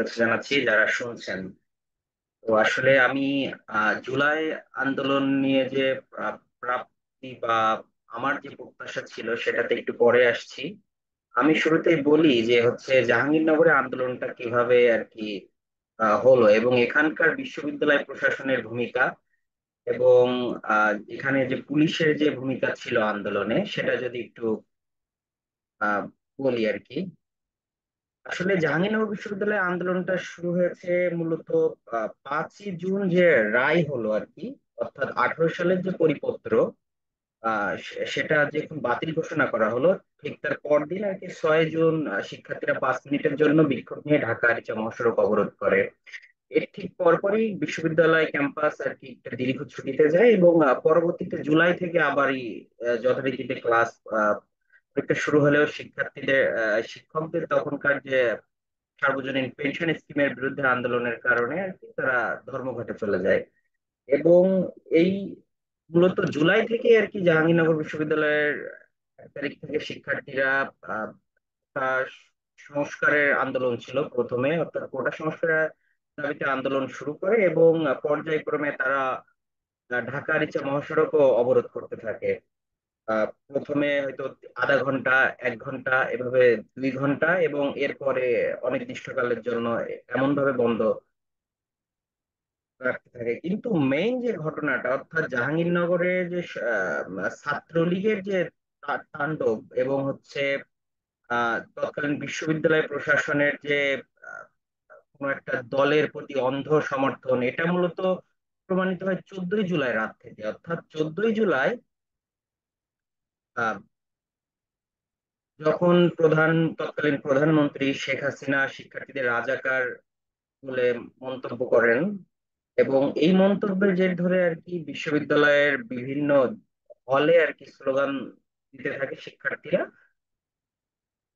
শুভেচ্ছা জানাচ্ছি যারা শুনছেন। তো আসলে আমি জুলাই আন্দোলন নিয়ে যে প্রাপ্তি বা আমার যে প্রত্যাশা ছিল সেটাতে একটু পরে আসছি। আমি শুরুতেই বলি যে হচ্ছে জাহাঙ্গীরনগরে আন্দোলনটা কিভাবে আর কি হলো এবং এখানকার বিশ্ববিদ্যালয় প্রশাসনের ভূমিকা এবং এখানে যে পুলিশের যে ভূমিকা ছিল আন্দোলনে সেটা যদি একটু আহ বলি আর কি। আসলে জাহাঙ্গীরনগর বিশ্ববিদ্যালয়ে আন্দোলনটা শুরু হয়েছে মূলত 5ই জুন যে রায় হলো আর কি, অর্থাৎ 18 সালের যে পরিপত্র সেটা যখন বাতিল ঘোষণা করা হলো, ঠিক তার পরদিন আর কি 6 জুন শিক্ষার্থীরা 5 মিনিটের জন্য বিক্ষোভ নিয়ে ঢাকা আরিচা মহাসড়ক অবরোধ করে। এর ঠিক পরপরই বিশ্ববিদ্যালয় ক্যাম্পাস আর কি একটা দীর্ঘ ছুটিতে যায় এবং পরবর্তীতে জুলাই থেকে আবারই যথারীতিতে ক্লাস পরীক্ষা শুরু হলেও শিক্ষার্থীদের শিক্ষকদের তখনকার যে সার্বজনীন পেনশন স্কিমের বিরুদ্ধে আন্দোলনের কারণে আর কি তারা ধর্মঘটে চলে যায়। এবং এই মূলত জুলাই থেকে আর কি জাহাঙ্গীরনগর বিশ্ববিদ্যালয়ের 1 তারিখ থেকে শিক্ষার্থীরা আহ, আহ, সংস্কারের আন্দোলন ছিল প্রথমে, অর্থাৎ কোটা সংস্কারের দাবিতে আন্দোলন শুরু করে এবং পর্যায়ক্রমে তারা ঢাকা আরিচা মহাসড়কও অবরোধ করতে থাকে। প্রথমে হয়তো আধা ঘন্টা, 1 ঘন্টা, এভাবে 2 ঘন্টা এবং এরপরে অনির্দিষ্টকালের জন্য এমন ভাবে বন্ধ রাখতে থাকে। কিন্তু মেইন যে ঘটনাটা, অর্থাৎ জাহাঙ্গীরনগরে যে ছাত্রলীগের যে তাণ্ডব এবং হচ্ছে তৎকালীন বিশ্ববিদ্যালয় প্রশাসনের যে আহ, কোনো একটা দলের প্রতি অন্ধ সমর্থন, এটা মূলত প্রমাণিত হয় 14ই জুলাই রাত থেকে। অর্থাৎ 14ই জুলাই যখন তৎকালীন প্রধানমন্ত্রী শেখ হাসিনা শিক্ষার্থীদের রাজাকার বলে মন্তব্য করেন এবং এই মন্তব্যের জের ধরে আর কি বিশ্ববিদ্যালয়ের বিভিন্ন হলে আর কি স্লোগান দিতে থাকে শিক্ষার্থীরা,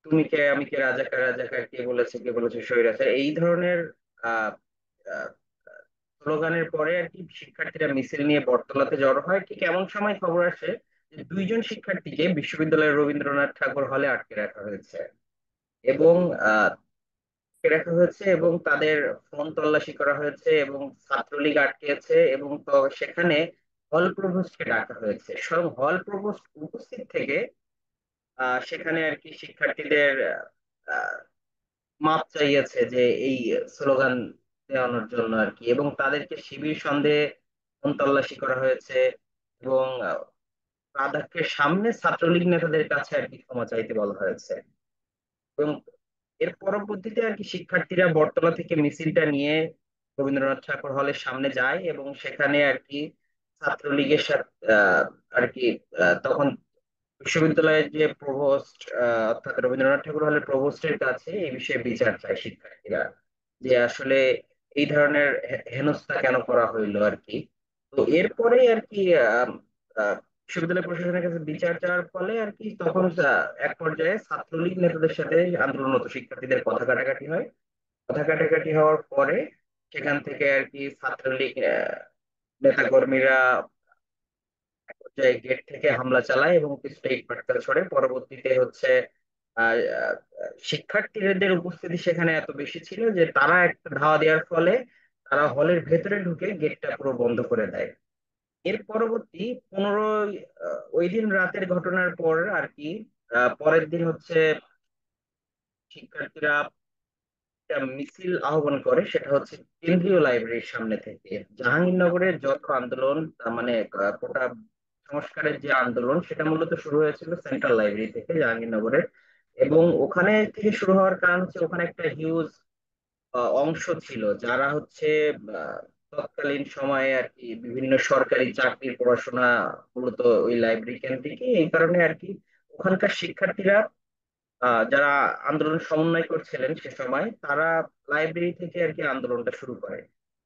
তুমি কে, আমি কে, রাজাকার রাজাকার, কে বলেছে স্বৈরাচার, এই ধরনের আহ আহ, স্লোগানের পরে আর কি শিক্ষার্থীরা মিছিল নিয়ে বটতলাতে জড়ো হয়। ঠিক এমন সময় খবর আসে যে 2 জন শিক্ষার্থীকে বিশ্ববিদ্যালয়ের রবীন্দ্রনাথ ঠাকুর হলে আটকে রাখা হয়েছে এবং আটকে রাখা হয়েছে এবং তাদের ফোন তল্লাশি করা হয়েছে এবং ছাত্রলীগ আটকেছে এবং তো সেখানে হল প্রভোস্টকে ডাকা হয়েছে। স্বয়ং হল প্রভোস্ট উপস্থিত থেকে সেখানে আর কি শিক্ষার্থীদের আহ, মাপ চাইছে যে এই স্লোগান দেওয়ানোর জন্য আর কি, এবং তাদেরকে শিবির সন্দেহে ফোন তল্লাশি করা হয়েছে এবং রাধাকের সামনে ছাত্রলীগ নেতাদের কাছে আর কি ক্ষমা চাইতে বলা হয়েছে। এবং এর পরবর্তীতে আর কি শিক্ষার্থীরা বটতলা থেকে মিছিলটা নিয়ে রবীন্দ্রনাথ ঠাকুর হলের সামনে যায় এবং সেখানে আর কি ছাত্রলীগের সাথে আর কি তখন বিশ্ববিদ্যালয়ের যে প্রভোস্ট অর্থাৎ রবীন্দ্রনাথ ঠাকুর হলের প্রভোস্টের কাছে এই বিষয়ে বিচার চায় শিক্ষার্থীরা, যে আসলে এই ধরনের হেনস্থা কেন করা হইলো আর কি। তো এরপরে আর কি বিশ্ববিদ্যালয় প্রশাসনের কাছে বিচার চাওয়ার ফলে আর কি তখন এক পর্যায়ে ছাত্রলীগ নেতাদের সাথে আন্দোলনরত শিক্ষার্থীদের কথা কাটাকাটি হয়। কথা কাটাকাটি হওয়ার পরে সেখান থেকে আর কি ছাত্রলীগ নেতা কর্মীরা গেট থেকে হামলা চালায় এবং কিছুটা ইটপাটকেল ছড়ে। পরবর্তীতে হচ্ছে আহ, আহ, শিক্ষার্থীদের উপস্থিতি সেখানে এত বেশি ছিল যে তারা একটা ধাওয়া দেওয়ার ফলে তারা হলের ভেতরে ঢুকে গেটটা পুরো বন্ধ করে দেয়। এর পরবর্তী 15 ওই দিন রাতের ঘটনার পর আর কি পরের দিন হচ্ছে শিক্ষার্থীরা একটা মিছিল আহ্বান করে, সেটা হচ্ছে কেন্দ্রীয় লাইব্রেরির সামনে থেকে। জাহাঙ্গীরনগরের যত আন্দোলন মানে কোটা সংস্কারের যে আন্দোলন সেটা মূলত শুরু হয়েছিল সেন্ট্রাল লাইব্রেরি থেকে জাহাঙ্গীরনগরের, এবং ওখানে থেকে শুরু হওয়ার কারণ হচ্ছে ওখানে একটা হিউজ অংশ ছিল যারা হচ্ছে আহ, তৎকালীন সময়ে আর কি বিভিন্ন সরকারি চাকরির পড়াশোনা মূলত ওই লাইব্রেরি কেন্দ্রিক। এই কারণে আর কি ওখানকার শিক্ষার্থীরা যারা আন্দোলন সমন্বয় করছিলেন সে সময় তারা লাইব্রেরি থেকে আর কি আন্দোলনটা শুরু করে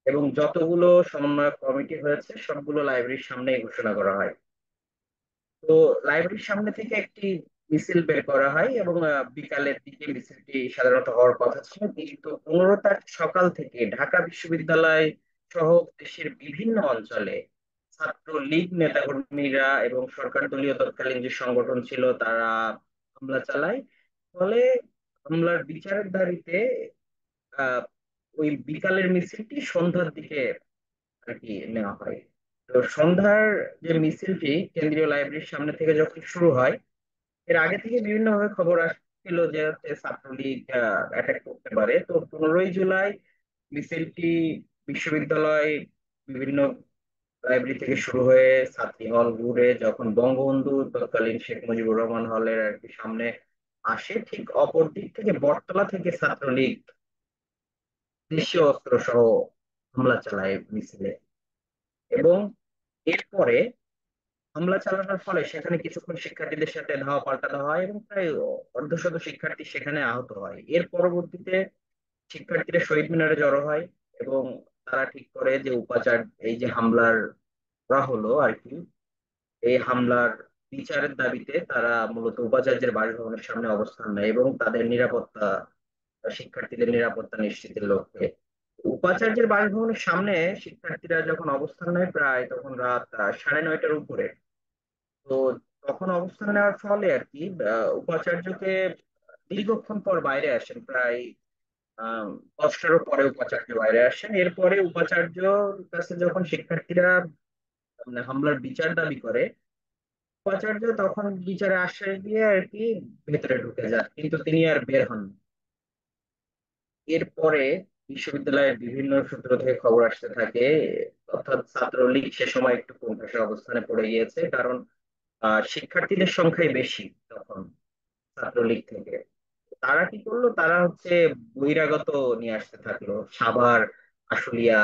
এবং যতগুলো সমন্বয় কমিটি হয়েছে সবগুলো লাইব্রেরির সামনেই ঘোষণা করা হয়। তো লাইব্রেরির সামনে থেকে একটি মিছিল বের করা হয় এবং বিকালের দিকে মিছিলটি সাধারণত হওয়ার কথা ছিল, কিন্তু 15 তারিখ সকাল থেকে ঢাকা বিশ্ববিদ্যালয় সহ দেশের বিভিন্ন অঞ্চলে ছাত্র লীগ নেতাকর্মীরা এবং সরকার দলীয় তৎকালীন যে সংগঠন ছিল তারা হামলা চালায়। ফলে হামলার বিচারের দাবিতে ওই বিকালের মিছিলটি সন্ধ্যার দিকে আর কি নেওয়া হয়। তো সন্ধ্যার যে মিছিলটি কেন্দ্রীয় লাইব্রেরির সামনে থেকে যখন শুরু হয়, এর আগে থেকে বিভিন্ন ভাবে খবর আসছিল যে হচ্ছে ছাত্রলীগ অ্যাটাক করতে পারে। তো 15ই জুলাই মিছিলটি বিশ্ববিদ্যালয় বিভিন্ন লাইব্রেরি থেকে শুরু হয়ে ছাত্রী হল ঘুরে যখন বঙ্গবন্ধু তৎকালীন শেখ মুজিবুর রহমান হলের আর কি সামনে আসে, ঠিক অপর দিক থেকে বটতলা থেকে ছাত্রলীগ দেশীয় অস্ত্র সহ হামলা চালায় মিছিলে। এবং এরপরে হামলা চালানোর ফলে সেখানে কিছুক্ষণ শিক্ষার্থীদের সাথে ধাওয়া পাল্টা হয় এবং প্রায় অর্ধশত শিক্ষার্থী সেখানে আহত হয়। এর পরবর্তীতে শিক্ষার্থীরা শহীদ মিনারে জড়ো হয় এবং তারা ঠিক করে যে উপাচার, এই যে হামলার করা হলো আর কি, এই হামলার বিচারের দাবিতে তারা মূলত উপাচার্যের বাসভবনের সামনে অবস্থান নেয় এবং তাদের নিরাপত্তা, শিক্ষার্থীদের নিরাপত্তা নিশ্চিতের লক্ষ্যে উপাচার্যের বাসভবনের সামনে শিক্ষার্থীরা যখন অবস্থান নেয় প্রায় তখন রাত 9:30টার উপরে। তো তখন অবস্থান নেওয়ার ফলে আর কি উপাচার্যকে দীর্ঘক্ষণ পর বাইরে আসেন, প্রায় আহ 10টারও পরে উপাচার্য বাইরে আসেন। এরপরে উপাচার্যর কাছে যখন শিক্ষার্থীরা মানে হামলার বিচার দাবি করে, উপাচার্য তখন বিচারে আশ্বাস দিয়ে আর কি ভেতরে ঢুকে যান, কিন্তু তিনি আর বের হন না। এরপরে বিশ্ববিদ্যালয়ের বিভিন্ন সূত্র থেকে খবর আসতে থাকে, অর্থাৎ ছাত্রলীগ সে সময় একটু কোণঠাসা অবস্থানে পড়ে গিয়েছে, কারণ শিক্ষার্থীদের সংখ্যাই বেশি তখন ছাত্রলীগ থেকে। তারা কি করলো, তারা হচ্ছে বহিরাগত নিয়ে আসতে থাকলো, সাভার, আশুলিয়া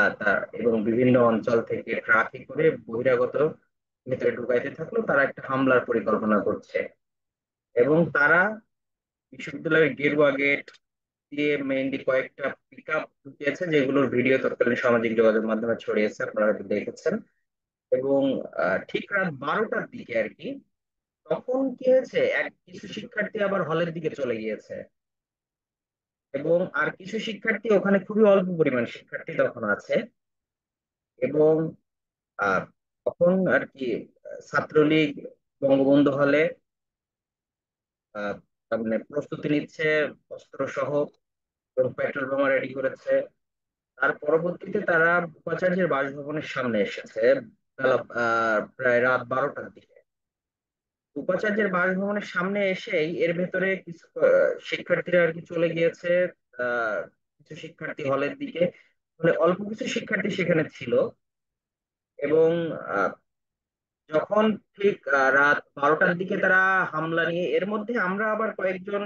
এবং বিভিন্ন অঞ্চল থেকে ট্রাফিক করে বহিরাগত ভেতরে ঢুকাইতে থাকলো। তারা একটা হামলার পরিকল্পনা করছে এবং তারা বিশ্ববিদ্যালয়ের গেরুয়া গেট দিয়ে মেইনলি কয়েকটা পিক আপ ঢুকিয়েছে, যেগুলোর ভিডিও তৎকালীন সামাজিক যোগাযোগ মাধ্যমে ছড়িয়েছে, আপনারা হয়তো দেখেছেন। এবং ঠিক রাত 12টার দিকে আর কি, তখন কি হয়েছে, কিছু শিক্ষার্থী আবার হলের দিকে চলে গিয়েছে এবং আর কিছু শিক্ষার্থী ওখানে, খুবই অল্প পরিমাণ শিক্ষার্থী তখন আছে। এবং আহ, তখন আর কি ছাত্রলীগ বঙ্গবন্ধু হলে আহ, তার মানে প্রস্তুতি নিচ্ছে, অস্ত্র সহ এবং পেট্রোল বোমা রেডি করেছে। তার পরবর্তীতে তারা উপাচার্যের বাসভবনের সামনে এসেছে বেলা প্রায় রাত 12টার দিকে। উপাচার্যের বাসভবনের সামনে এসেই এর ভেতরে কিছু শিক্ষার্থীরা আর কি চলে গিয়েছে, কিছু শিক্ষার্থী হলের দিকে, মানে অল্প কিছু শিক্ষার্থী সেখানে ছিল। এবং আহ, যখন ঠিক রাত 12টার দিকে তারা হামলা নিয়ে, এর মধ্যে আমরা আবার কয়েকজন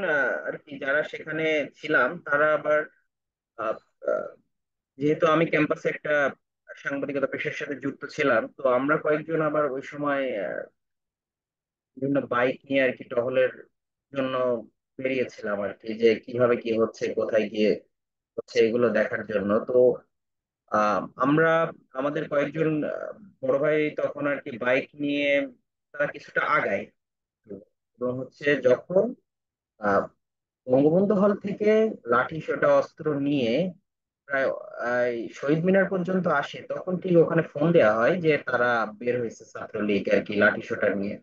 আর কি যারা সেখানে ছিলাম, তারা আবার আহ, আহ, যেহেতু আমি ক্যাম্পাসে একটা সাংবাদিকতা পেশার সাথে যুক্ত ছিলাম, তো আমরা কয়েকজন আবার ওই সময় বিভিন্ন বাইক নিয়ে আর কি টহলের জন্য বেরিয়েছিলাম আর কি, যে কিভাবে কি হচ্ছে, কোথায় গিয়ে হচ্ছে, এগুলো দেখার জন্য। তো আমরা, আমাদের কয়েকজন বড় ভাই তখন আর কি বাইক নিয়ে তারা কিছুটা আগায়। এবং হচ্ছে যখন আহ, বঙ্গবন্ধু হল থেকে লাঠি সোটা অস্ত্র নিয়ে প্রায় এই শহীদ মিনার পর্যন্ত আসে, তখন ঠিক ওখানে ফোন দেওয়া হয় যে তারা বের হয়েছে ছাত্রলীগ আর কি লাঠি সোটা নিয়ে।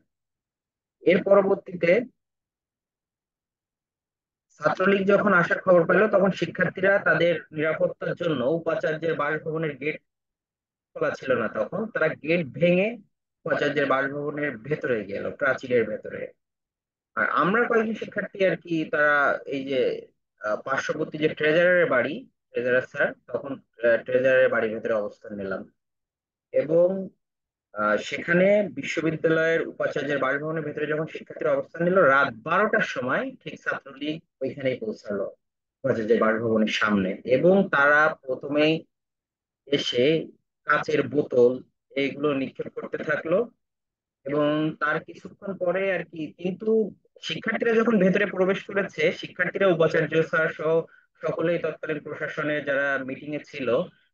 এর পরবর্তীতে ছাত্রলীগ যখন আসার খবর পেল, তখন শিক্ষার্থীরা তাদের নিরাপত্তার জন্য, উপাচার্যের বাসভবনের গেট খোলা ছিল না তখন, তারা গেট ভেঙে উপাচার্যের বাসভবনের ভেতরে গেল, প্রাচীরের ভেতরে। আর আমরা কয়েকজন শিক্ষার্থী আর কি, তারা এই যে পার্শ্ববর্তী যে ট্রেজারারের বাড়ি, ট্রেজারার স্যার তখন ট্রেজারারের বাড়ির ভেতরে অবস্থান নিলাম। এবং সেখানে বিশ্ববিদ্যালয়ের উপাচার্যের বাসভবনের ভেতরে যখন শিক্ষার্থীরা অবস্থান নিল, রাত 12টার সময় ঠিক ছাত্রলীগ ওইখানেই পৌঁছালো উপাচার্যের বাসভবনের সামনে। এবং তারা প্রথমেই এসে কাচের বোতল এইগুলো নিক্ষেপ করতে থাকলো। এবং তার কিছুক্ষণ পরে আর কি, কিন্তু শিক্ষার্থীরা যখন ভেতরে প্রবেশ করেছে, শিক্ষার্থীরা উপাচার্য স্যার সহ সকলেই তৎকালীন প্রশাসনে যারা মিটিং এ ছিল,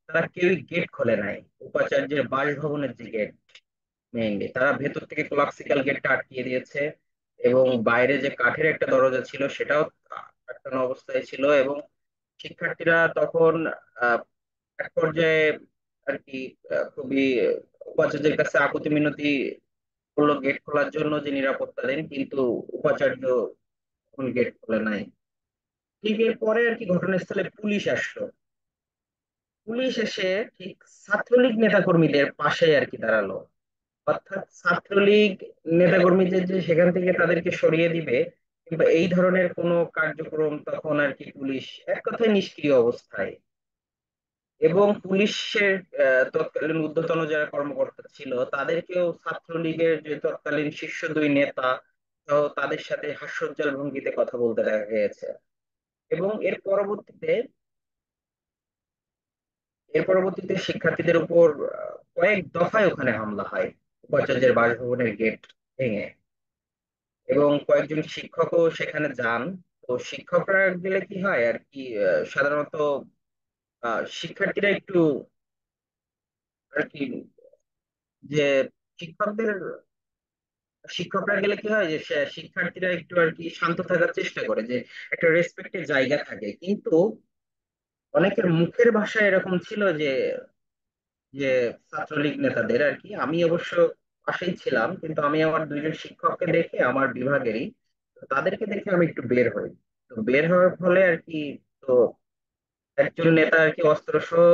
তারা কেউই গেট খোলে নাই। উপাচার্যের বাসভবনের যে গেট মেইনলি, তারা ভেতর থেকে কোলাপসিক্যাল গেটটা আটকিয়ে দিয়েছে এবং বাইরে যে কাঠের একটা দরজা ছিল সেটাও আটকানো অবস্থায় ছিল। এবং শিক্ষার্থীরা তখন আহ, এক পর্যায়ে আর কি খুবই উপাচার্যের কাছে আকুতি মিনতি করলো গেট খোলার জন্য, যে নিরাপত্তা দেন, কিন্তু উপাচার্য তখন গেট খোলে নাই। ঠিক এর পরে আর কি ঘটনাস্থলে পুলিশ আসলো। পুলিশ এসে ঠিক ছাত্রলীগ নেতাকর্মীদের পাশে আর কি দাঁড়ালো। অর্থাৎ ছাত্রলীগ নেতাকর্মীদের যে সেখান থেকে তাদেরকে সরিয়ে দিবে কিংবা এই ধরনের কোনো কার্যক্রম তখন আর কি পুলিশ এক কথায় নিষ্ক্রিয় অবস্থায়। এবং পুলিশের তৎকালীন ঊর্ধ্বতন যারা কর্মকর্তা ছিল তাদেরকেও ছাত্রলীগের যে তৎকালীন শীর্ষ দুই নেতা সহ তাদের সাথে হাস্যোজ্জ্বল ভঙ্গিতে কথা বলতে দেখা গিয়েছে। এবং এর পরবর্তীতে শিক্ষার্থীদের উপর কয়েক দফায় ওখানে হামলা হয়, উপাচার্যের বাসভবনের গেট ভেঙে। এবং কয়েকজন শিক্ষকও সেখানে যান। তো শিক্ষকরা গেলে কি হয় আর কি, সাধারণত শিক্ষার্থীরা একটু আর কি, যে শিক্ষকদের শিক্ষকরা গেলে কি হয় যে শিক্ষার্থীরা একটু আর কি শান্ত থাকার চেষ্টা করে, যে একটা রেসপেক্টের জায়গা থাকে। কিন্তু অনেকের মুখের ভাষা এরকম ছিল যে যে ছাত্রলীগ নেতাদের আর কি, আমি অবশ্য পাশেই ছিলাম, কিন্তু আমি আমার দুইজন শিক্ষককে দেখে আমার বিভাগেরই, তো তাদেরকে দেখে আমি একটু বের হই। তো বের হওয়ার ফলে আর কি, তো একজন নেতা আর কি অস্ত্র সহ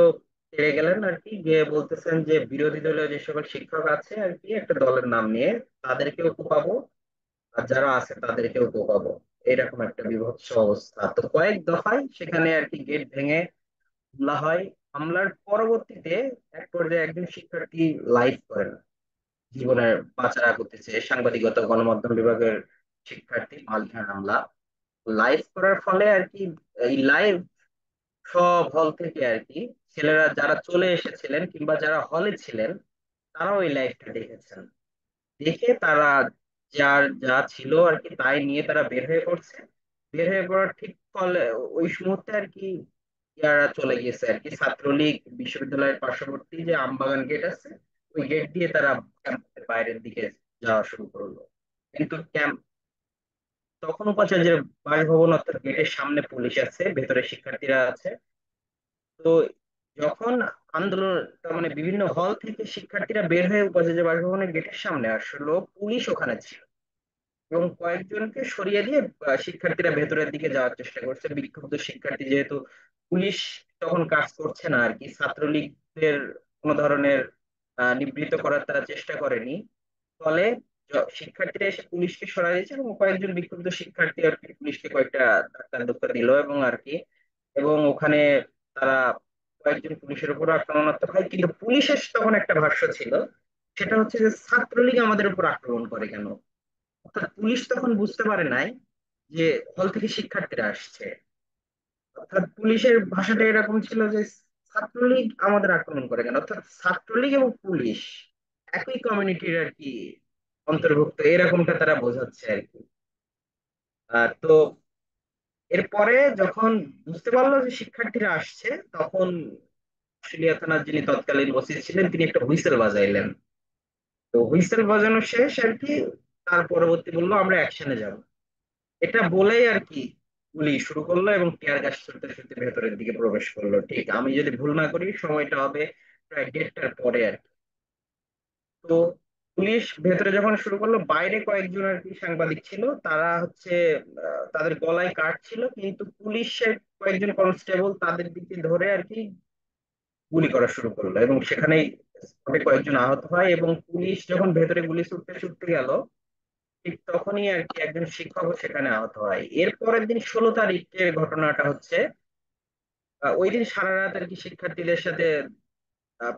তেড়ে গেলেন আর কি, গিয়ে বলতেছেন যে বিরোধী দলীয় যে সকল শিক্ষক আছে আর কি একটা দলের নাম নিয়ে, তাদেরকেও কোপাবো আর যারা আছে তাদেরকেও কোপাবো। এরকম একটা বীভৎস অবস্থা। তো কয়েক দফায় সেখানে আর কি গেট ভেঙে হামলা হয়। হামলার পরবর্তীতে এক পর্যায়ে একজন শিক্ষার্থী লাইভ করেন, জীবনের বাঁচার করতেছে, সাংবাদিকতা গণমাধ্যম বিভাগের শিক্ষার্থী, মালখান হামলা লাইভ করার ফলে আর কি, এই লাইভ সব হল থেকে আর কি ছেলেরা যারা চলে এসেছিলেন কিংবা যারা হলে ছিলেন তারাও এই লাইভটা দেখেছেন। দেখে তারা যার যা ছিল আর কি তাই নিয়ে তারা বের হয়ে পড়ছে। বের হয়ে পড়ার ঠিক ফলে ওই মুহূর্তে আর কি ইয়ারা চলে গেছে আর কি, ছাত্রলীগ বিশ্ববিদ্যালয়ের পার্শ্ববর্তী যে আমবাগান গেট আছে ওই গেট দিয়ে তারা ক্যাম্পাসের বাইরের দিকে যাওয়া শুরু করলো। কিন্তু ক্যাম্প তখন উপাচার্যের বাসভবন অর্থাৎ গেটের সামনে পুলিশ আছে, ভেতরে শিক্ষার্থীরা আছে। তো যখন আন্দোলন, তার মানে বিভিন্ন হল থেকে শিক্ষার্থীরা বের হয়ে উপাচার্য বাসভবনের গেটের সামনে আসলো, পুলিশ ওখানে ছিল এবং কয়েকজনকে সরিয়ে দিয়ে শিক্ষার্থীরা ভেতরের দিকে যাওয়ার চেষ্টা করছে। বিক্ষুব্ধ শিক্ষার্থী যেহেতু, পুলিশ তখন কাজ করছে না আর কি, ছাত্রলীগদের কোনো ধরনের নিবৃত্ত করার তারা চেষ্টা করেনি। ফলে শিক্ষার্থীরা এসে পুলিশকে সরাই দিয়েছে এবং কয়েকজন বিক্ষুব্ধ শিক্ষার্থী আর কি পুলিশকে কয়েকটা ধাক্কা ধুক্কা দিল এবং আর কি, এবং ওখানে তারা কয়েকজন পুলিশের উপর আক্রমণাত্মক হয়। কিন্তু পুলিশের তখন একটা ভাষ্য ছিল, সেটা হচ্ছে যে ছাত্রলীগ আমাদের উপর আক্রমণ করে কেন। অর্থাৎ পুলিশ তখন বুঝতে পারে নাই যে হল থেকে শিক্ষার্থীরা আসছে। অর্থাৎ পুলিশের ভাষাটা এরকম ছিল যে ছাত্রলীগ আমাদের আক্রমণ করে কেন, অর্থাৎ ছাত্রলীগ এবং পুলিশ একই কমিউনিটির আর কি অন্তর্ভুক্ত, এরকমটা তারা বোঝাচ্ছে আর কি। তো এরপরে যখন বুঝতে পারলো যে শিক্ষার্থীরা আসছে, তখন আশুলিয়া থানার যিনি তৎকালীন ওসি ছিলেন তিনি একটা হুইসেল বাজাইলেন। তো হুইসেল বাজানো শেষ আর কি, তার পরবর্তী বললো আমরা অ্যাকশনে যাব। এটা বলেই আর কি গুলি শুরু করলো এবং টিয়ার গ্যাস ছুটতে ছুটতে ভেতরের দিকে প্রবেশ করলো। ঠিক আমি যদি ভুল না করি সময়টা হবে প্রায় 1:30টার পরে আর কি। তো পুলিশ ভেতরে যখন শুরু করলো, বাইরে কয়েকজন আর কি সাংবাদিক ছিল, তারা হচ্ছে তাদের গলায় কাট ছিল, কিন্তু পুলিশের কয়েকজন কনস্টেবল তাদের দিকে ধরে আর কি গুলি করা শুরু করলো এবং সেখানেই স্পটে কয়েকজন আহত হয়। এবং পুলিশ যখন ভেতরে গুলি ছুটতে ছুটতে গেল, ঠিক তখনই আর কি একজন শিক্ষকও সেখানে আহত হয়। এর পরের দিন 16 তারিখের ঘটনাটা হচ্ছে, ওই দিন সারা রাত আর কি শিক্ষার্থীদের সাথে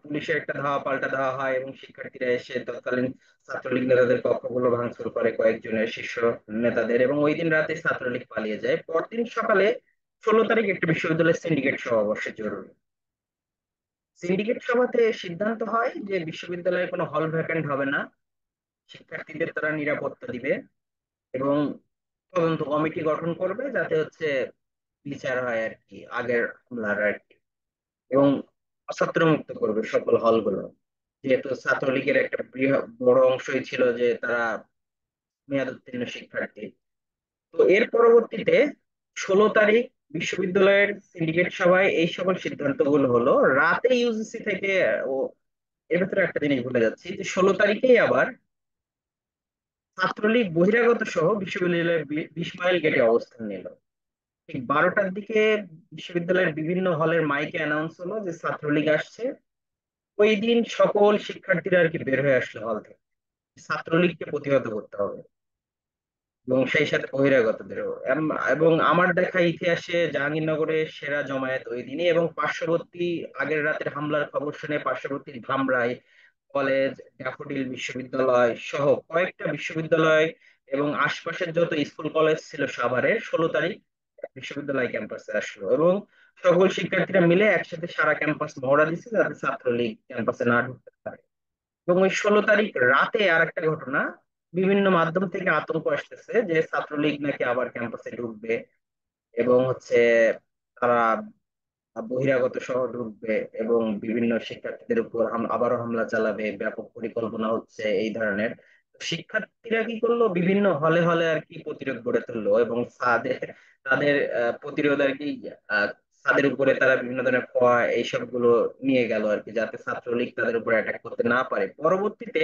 পুলিশের একটা ধাওয়া পাল্টা দেওয়া হয় এবং শিক্ষার্থীরা এসে তৎকালীন ছাত্রলীগ নেতাদের কক্ষগুলো ভাঙচুর করে কয়েকজনের শীর্ষ নেতাদের, এবং ওই দিন রাতে ছাত্রলীগ পালিয়ে যায়। পরদিন সকালে 16 তারিখ একটা বিশ্ববিদ্যালয়ের সিন্ডিকেট সভা বসে, জরুরি সিন্ডিকেট সভাতে সিদ্ধান্ত হয় যে বিশ্ববিদ্যালয়ে কোনো হল ভ্যাকেন্ট হবে না, শিক্ষার্থীদের তারা নিরাপত্তা দিবে এবং তদন্ত কমিটি গঠন করবে যাতে হচ্ছে বিচার হয় আর কি আগের হামলার আর কি, এবং অছাত্র মুক্ত করবে সকল হলগুলো। যেহেতু ছাত্রলীগের একটা বড় অংশই ছিল যে তারা মেয়াদ উত্তীর্ণ শিক্ষার্থী। তো এর পরবর্তীতে 16 তারিখ বিশ্ববিদ্যালয়ের সিন্ডিকেট সভায় এই সকল সিদ্ধান্তগুলো হলো। রাতে ইউজিসি থেকে, ও এর ভেতরে একটা জিনিস ভুলে যাচ্ছি, যে 16 তারিখেই আবার ছাত্রলীগ বহিরাগত সহ বিশ্ববিদ্যালয়ের 20 মাইল গেটে অবস্থান নিল। ঠিক 12টার দিকে বিশ্ববিদ্যালয়ের বিভিন্ন হলের মাইকে অ্যানাউন্স হলো যে ছাত্রলীগ আসছে। ওই দিন সকল শিক্ষার্থীরা আর কি বের হয়ে আসলো হল থেকে, ছাত্রলীগকে প্রতিহত করতে হবে, এবং সেই সাথে বহিরাগতদেরও। এবং আমার দেখা ইতিহাসে জাহাঙ্গীরনগরে সেরা জমায়েত ওই দিনই, এবং পার্শ্ববর্তী আগের রাতের হামলার খবর শুনে পার্শ্ববর্তী ধামরাই কলেজ, ড্যাফোডিল বিশ্ববিদ্যালয় সহ কয়েকটা বিশ্ববিদ্যালয় এবং আশপাশের যত স্কুল কলেজ ছিল সাভারের 16 তারিখ বিশ্ববিদ্যালয় ক্যাম্পাসে আসলো, এবং সকল শিক্ষার্থীরা মিলে একসাথে সারা ক্যাম্পাস মহড়া দিচ্ছে যাতে ছাত্রলীগ ক্যাম্পাসে না ঢুকতে পারে। এবং ওই 16 তারিখ রাতে আর একটা ঘটনা, বিভিন্ন মাধ্যম থেকে আতঙ্ক আসতেছে যে ছাত্রলীগ নাকি আবার ক্যাম্পাসে ঢুকবে, এবং হচ্ছে তারা বহিরাগত সহ ঢুকবে এবং বিভিন্ন শিক্ষার্থীদের উপর আবারও হামলা চালাবে, ব্যাপক পরিকল্পনা হচ্ছে এই ধরনের। তো শিক্ষার্থীরা কি করলো, বিভিন্ন হলে হলে আর কি প্রতিরোধ গড়ে তুললো, এবং তাদের প্রতিরোধ আর কি আহ, ছাদের উপরে তারা বিভিন্ন ধরনের এইসব গুলো নিয়ে গেল আর কি, যাতে ছাত্রলীগ তাদের উপর অ্যাটাক করতে না পারে। পরবর্তীতে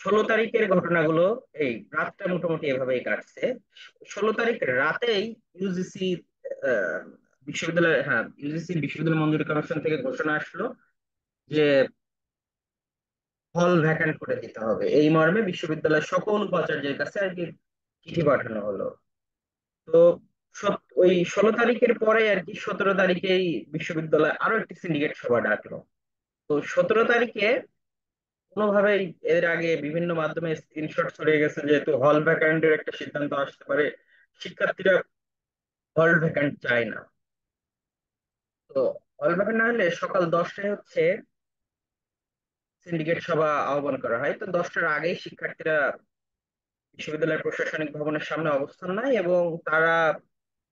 16 তারিখের ঘটনাগুলো, এই রাতটা মোটামুটি এভাবেই কাটছে। 16 তারিখ রাতেই ইউজিসি বিশ্ববিদ্যালয়, হ্যাঁ ইউজিসি বিশ্ববিদ্যালয় মঞ্জুরি কমিশন থেকে ঘোষণা আসলো যে হল ভ্যাকান্ট করে দিতে হবে, এই মর্মে বিশ্ববিদ্যালয়ের সকল উপাচার্যের কাছে আর কি চিঠি পাঠানো হলো। তো ওই 16 তারিখের পরে আর কি 17 তারিখেই বিশ্ববিদ্যালয় আরো একটি সিন্ডিকেট সভা ডাকলো। তো 17 তারিখে কোনোভাবেই, এর আগে বিভিন্ন মাধ্যমে স্ক্রিনশট ছড়িয়ে গেছে, যেহেতু হল ভ্যাকান্টের একটা সিদ্ধান্ত আসতে পারে, শিক্ষার্থীরা হল ভ্যাকান্ট চায় না। তো হল ভ্যাকান্ট না হলে সকাল 10টায় হচ্ছে সিন্ডিকেট সভা আহ্বান করা হয়। তো 10টার আগেই শিক্ষার্থীরা বিশ্ববিদ্যালয়ের প্রশাসনিক ভবনের সামনে অবস্থান নেয়, এবং তারা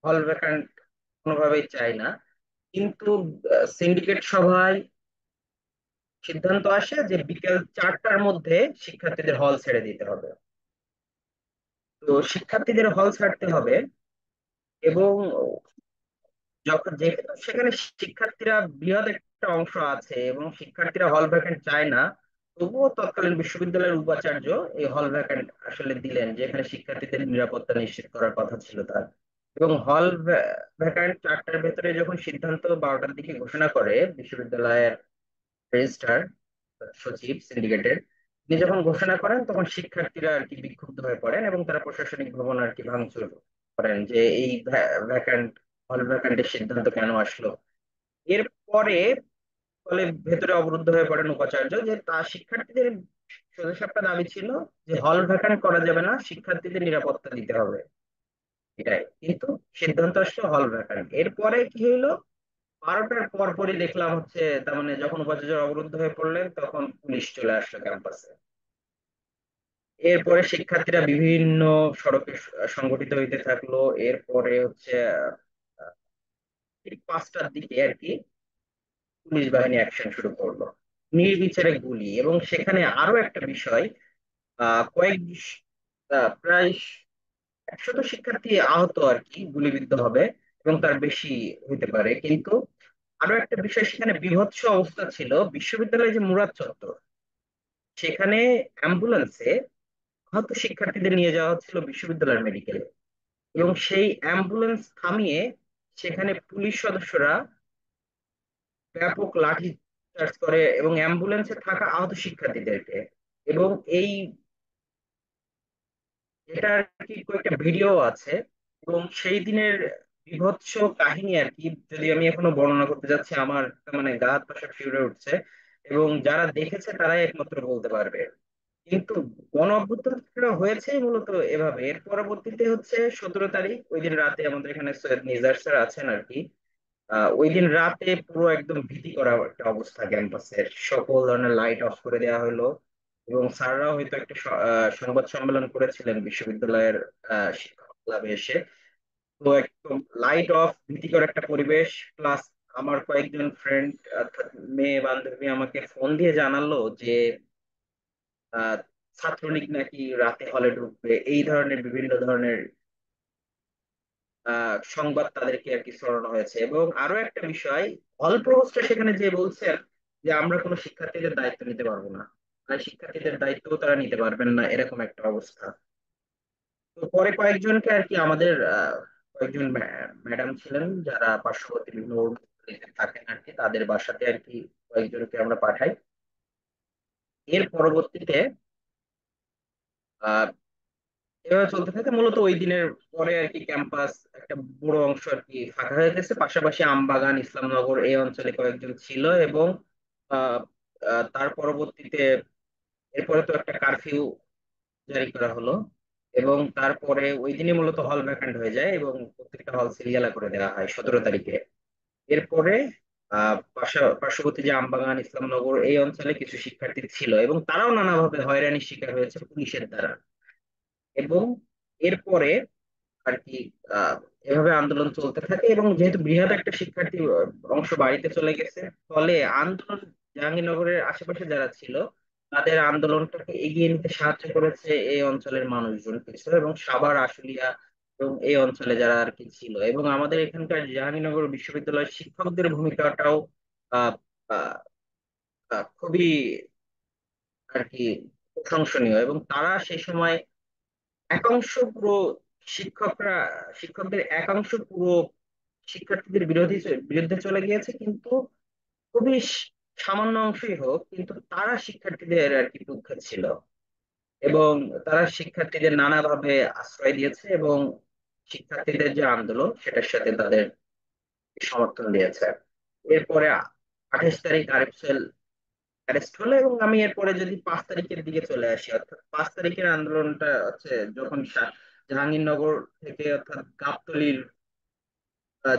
হল ভ্যাকান্ট কোনোভাবেই চায় না। কিন্তু সিন্ডিকেট সভায় সিদ্ধান্ত আসে যে বিকেল 4টার মধ্যে শিক্ষার্থীদের হল ছেড়ে দিতে হবে। তো শিক্ষার্থীদের হল ছাড়তে হবে, এবং যখন যেহেতু সেখানে শিক্ষার্থীরা বৃহৎ একটা অংশ আছে এবং শিক্ষার্থীরা হল ভ্যাকেন্ট চায় না, তবুও তৎকালীন বিশ্ববিদ্যালয়ের উপাচার্য এই হল ভ্যাকেন্ট আসলে দিলেন, যেখানে শিক্ষার্থীদের নিরাপত্তা নিশ্চিত করার কথা ছিল তার। এবং হল ভ্যাকেন্ট 4টার ভেতরে যখন সিদ্ধান্ত 12টার দিকে ঘোষণা করে বিশ্ববিদ্যালয়ের রেজিস্ট্রার সচিব সিন্ডিকেটের, তিনি যখন ঘোষণা করেন তখন শিক্ষার্থীরা আর কি বিক্ষুব্ধ হয়ে পড়েন, এবং তারা প্রশাসনিক ভবন আর কি ভাঙচুর করেন যে এই ভ্যাকান্ট হল ভ্যাকান্টের সিদ্ধান্ত কেন আসলো। এরপরে ফলে ভেতরে অবরুদ্ধ হয়ে পড়েন উপাচার্য, যে তা শিক্ষার্থীদের সোজা সাপটা দাবি ছিল যে হল ভ্যাকান্ট করা যাবে না, শিক্ষার্থীদের নিরাপত্তা দিতে হবে, এটাই। কিন্তু সিদ্ধান্ত আসলো হল ভ্যাকান্ট। এরপরে কি হইলো, 12টার পর পরই দেখলাম হচ্ছে, তার মানে যখন উপাচার্য অবরুদ্ধ হয়ে পড়লেন তখন পুলিশ চলে আসলো ক্যাম্পাসে। এরপরে শিক্ষার্থীরা বিভিন্ন সড়কে সংগঠিত হইতে থাকলো। এরপরে হচ্ছে আহ, ঠিক 5টার দিকে আর কি পুলিশ বাহিনী অ্যাকশন শুরু করলো, নির্বিচারে গুলি। এবং সেখানে আরো একটা বিষয়, কয়েক প্রায় 100 শিক্ষার্থী আহত আর কি, গুলিবিদ্ধ হবে এবং তার বেশি হইতে পারে। কিন্তু আরো একটা বিষয়, সেখানে বীভৎস অবস্থা ছিল, বিশ্ববিদ্যালয়ে যে মুরাদ চত্বর, সেখানে অ্যাম্বুলেন্সে আহত শিক্ষার্থীদের নিয়ে যাওয়া হচ্ছিল বিশ্ববিদ্যালয়ের মেডিকেলে, এবং সেই অ্যাম্বুলেন্স থামিয়ে সেখানে পুলিশ সদস্যরা ব্যাপক লাঠি চার্জ করে এবং অ্যাম্বুলেন্সে থাকা আহত শিক্ষার্থীদেরকে, এবং এই এটার কি কয়েকটা ভিডিও আছে, এবং সেই দিনের বীভৎস কাহিনী আর কি যদি আমি এখনো বর্ণনা করতে যাচ্ছি, আমার মানে গা হাত পা সব শিউরে উঠছে, এবং যারা দেখেছে তারাই একমাত্র বলতে পারবে। কিন্তু গণ অভ্যুত্থানটা হয়েছে মূলত এভাবে। এর পরবর্তীতে হচ্ছে 17 তারিখ, ওই দিন রাতে আমাদের এখানে সৈয়দ নিজার স্যার আছেন আর কি, ওই দিন রাতে পুরো একদম ভীতি করা একটা অবস্থা, ক্যাম্পাসের সকল ধরনের লাইট অফ করে দেওয়া হলো, এবং স্যাররাও হয়তো একটা সংবাদ সম্মেলন করেছিলেন বিশ্ববিদ্যালয়ের শিক্ষক ক্লাবে এসে। তো একদম লাইট অফ, ভীতিকর একটা পরিবেশ। প্লাস আমার কয়েকজন ফ্রেন্ড অর্থাৎ মেয়ে বান্ধবী আমাকে ফোন দিয়ে জানালো যে আহ ছাত্রলীগ নাকি রাতে হলে ঢুকবে, এই ধরনের বিভিন্ন ধরনের সংবাদ তাদেরকে আর কি ছড়ানো হয়েছে। এবং আরো একটা বিষয়, হল প্রভোস্ট সেখানে যে বলছেন যে আমরা কোনো শিক্ষার্থীদের দায়িত্ব নিতে পারবো না, আর শিক্ষার্থীদের দায়িত্বও তারা নিতে পারবেন না, এরকম একটা অবস্থা। তো পরে কয়েকজনকে আর কি আমাদের কয়েকজন ম্যাডাম ছিলেন যারা পার্শ্ববর্তী বিভিন্ন organization এ থাকেন আর কি, তাদের বাসাতে আর কি কয়েকজনকে আমরা পাঠাই। এর পরবর্তীতে আহ এভাবে চলতে থাকে। মূলত ওই দিনের পরে আর কি ক্যাম্পাস একটা বড় অংশ আর কি ফাঁকা হয়ে গেছে, পাশাপাশি আমবাগান, ইসলামনগর এই অঞ্চলে কয়েকজন ছিল। এবং আহ তার পরবর্তীতে এরপরে তো একটা কারফিউ জারি করা হলো, এবং তারপরে ওই দিনই মূলত হল ভ্যাকান্ট হয়ে যায় এবং প্রত্যেকটা হল সিরিয়ালা করে দেওয়া হয় 17 তারিখে। এরপরে পার্শ্ববর্তী যে আমবাগান, ইসলামনগর এই অঞ্চলে কিছু শিক্ষার্থী ছিল এবং তারাও নানাভাবে হয়রানির শিকার হয়েছে পুলিশের দ্বারা। এবং এরপরে আর কি আহ এভাবে আন্দোলন চলতে থাকে, এবং যেহেতু বৃহৎ একটা শিক্ষার্থী অংশ বাড়িতে চলে গেছে, ফলে আন্দোলন জাহাঙ্গীরনগরের আশেপাশে যারা ছিল তাদের আন্দোলনটাকে এগিয়ে নিতে সাহায্য করেছে এই অঞ্চলের মানুষজন কিছু, এবং সাভার, আশুলিয়া এবং এই অঞ্চলে যারা আর কি ছিল। এবং আমাদের এখানকার জাহাঙ্গীরনগর বিশ্ববিদ্যালয়ের শিক্ষকদের ভূমিকাটাও আহ আহ, খুবই আর কি প্রশংসনীয়। এবং তারা সেই সময় একাংশ পুরো শিক্ষকরা শিক্ষকদের একাংশ পুরো শিক্ষার্থীদের বিরুদ্ধে চলে গিয়েছে, কিন্তু খুবই সামান্য অংশই হোক, কিন্তু তারা শিক্ষার্থীদের আর কি পক্ষে ছিল। এবং তারা শিক্ষার্থীদের নানাভাবে আশ্রয় দিয়েছে এবং শিক্ষার্থীদের যে আন্দোলন সেটার সাথে তাদের সমর্থন দিয়েছে। এরপরে 28 তারিখ আরিফুল অ্যারেস্ট হলো, এবং আমি এরপরে যদি 5 তারিখের দিকে চলে আসি, অর্থাৎ 5 তারিখের আন্দোলনটা হচ্ছে যখন জাহাঙ্গীরনগর থেকে অর্থাৎ গাবতলীর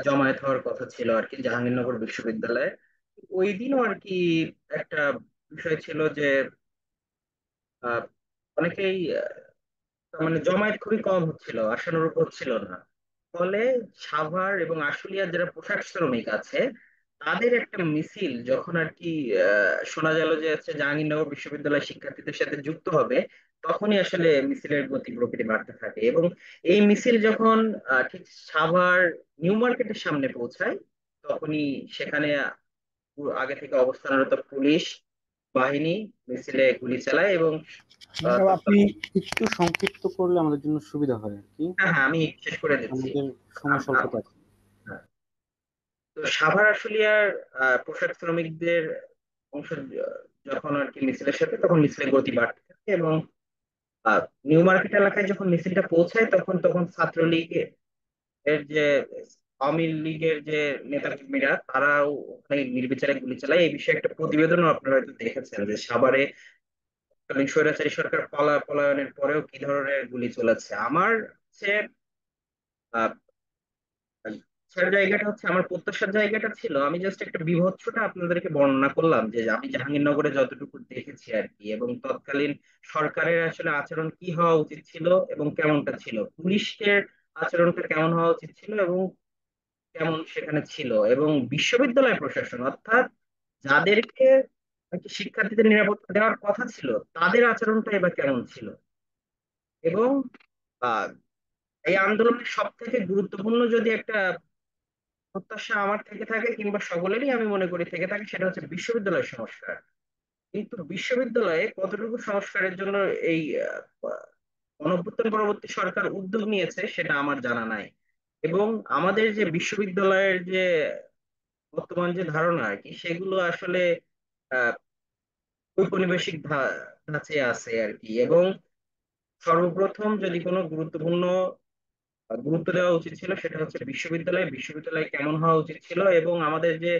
জমায়েত হওয়ার কথা ছিল আর কি জাহাঙ্গীরনগর বিশ্ববিদ্যালয়ে। ওই দিনও আর কি একটা বিষয় ছিল যে আহ, অনেকেই মানে জমায়েত খুবই কম হচ্ছিল, আশানুরূপ হচ্ছিল না। ফলে সাভার এবং আশুলিয়ার যারা পোশাক শ্রমিক আছে তাদের একটা মিছিল যখন আর কি শোনা গেল যে হচ্ছে জাহাঙ্গীরনগর বিশ্ববিদ্যালয়ের শিক্ষার্থীদের সাথে যুক্ত হবে, তখনই আসলে মিছিলের গতি প্রকৃতি বাড়তে থাকে। এবং এই মিছিল যখন ঠিক সাভার নিউ মার্কেটের সামনে পৌঁছায়, তখনই সেখানে আগে থেকে অবস্থানরত পুলিশ বাহিনী মিছিলে গুলি চালায়। এবং ম্যাডাম, আপনি তৎকালীন একটু সংক্ষিপ্ত করলে আমাদের জন্য সুবিধা হয় আর কি। হ্যাঁ হ্যাঁ, আমি শেষ করে দিচ্ছি। আমাদের সময় স্বল্পতা আছে। হ্যাঁ। তো সাভার আশুলিয়ার পোশাক শ্রমিকদের অংশ যখন আর কি মিছিলের সাথে, তখন মিছিলের গতি বাড়তে থাকে। এবং নিউ মার্কেট এলাকায় যখন মিছিলটা পৌঁছায়, তখন তখন ছাত্রলীগ এর যে আওয়ামী লীগের যে নেতা কর্মীরা তারাও ওখানে নির্বিচারে গুলি চালায়। এই বিষয়ে একটা প্রতিবেদনও আপনারা হয়তো দেখেছেন যে সাভারে তৎকালীন স্বৈরাচারী সরকার পলায়নের পরেও কি ধরনের গুলি চলেছে। আমার হচ্ছে আহ আসার জায়গাটা হচ্ছে, আমার প্রত্যাশার জায়গাটা ছিল, আমি জাস্ট একটা বিভৎসটা আপনাদেরকে বর্ণনা করলাম যে আমি জাহাঙ্গীরনগরে যতটুকু দেখেছি আর কি, এবং তৎকালীন সরকারের আসলে আচরণ কি হওয়া উচিত ছিল এবং কেমনটা ছিল, পুলিশের আচরণটা কেমন হওয়া উচিত ছিল এবং কেমন সেখানে ছিল, এবং বিশ্ববিদ্যালয় প্রশাসন অর্থাৎ যাদেরকে আর কি শিক্ষার্থীদের নিরাপত্তা দেওয়ার কথা ছিল তাদের আচরণটা এবার কেমন ছিল। এবং আহ এই আন্দোলনের সব থেকে গুরুত্বপূর্ণ যদি একটা প্রত্যাশা আমার থেকে থাকে, কিংবা সকলেরই আমি মনে করি থেকে থাকে, সেটা হচ্ছে বিশ্ববিদ্যালয় সংস্কার। কিন্তু বিশ্ববিদ্যালয়ে কতটুকু সংস্কারের জন্য এই গণঅভ্যুত্থান পরবর্তী সরকার উদ্যোগ নিয়েছে সেটা আমার জানা নাই। এবং আমাদের যে বিশ্ববিদ্যালয়ের যে বর্তমান যে ধারণা আর কি, সেগুলো আসলে আহ ঔপনিবেশিক ধাঁচে আছে আর কি। এবং সর্বপ্রথম যদি কোনো গুরুত্বপূর্ণ গুরুত্ব দেওয়া উচিত ছিল সেটা হচ্ছে বিশ্ববিদ্যালয় কেমন হওয়া উচিত ছিল। এবং আমাদের যে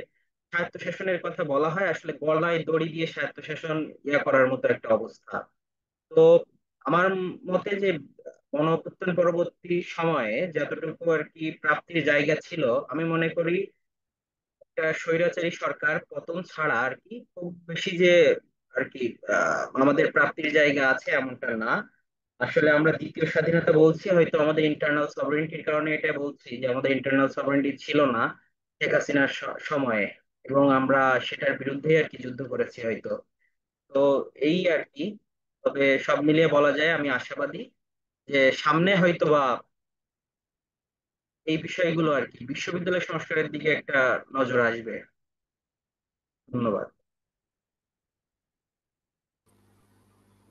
স্বায়ত্তশাসনের কথা বলা হয়, আসলে গলায় দড়ি দিয়ে স্বায়ত্তশাসন করার মতো একটা অবস্থা। তো আমার মতে যে গণঅভ্যুত্থান পরবর্তী সময়ে যতটুকু আর কি প্রাপ্তির জায়গা ছিল, আমি মনে করি একটা স্বৈরাচারী সরকার পতন ছাড়া আর কি খুব বেশি যে আর কি আমাদের প্রাপ্তির জায়গা আছে এমনটা না। আসলে আমরা দ্বিতীয় স্বাধীনতা বলছি, হয়তো আমাদের ইন্টারনাল সভারেন্টির কারণে এটা বলছি যে আমাদের ইন্টারনাল সভারেন্টি ছিল না শেখ হাসিনার সময়ে, এবং আমরা সেটার বিরুদ্ধে আর কি যুদ্ধ করেছি হয়তো। তো এই আর কি। তবে সব মিলিয়ে বলা যায় আমি আশাবাদী যে সামনে হয়তো বা এই বিষয়গুলো আর কি বিশ্ববিদ্যালয় সংস্কারের দিকে একটা নজর আসবে। ধন্যবাদ।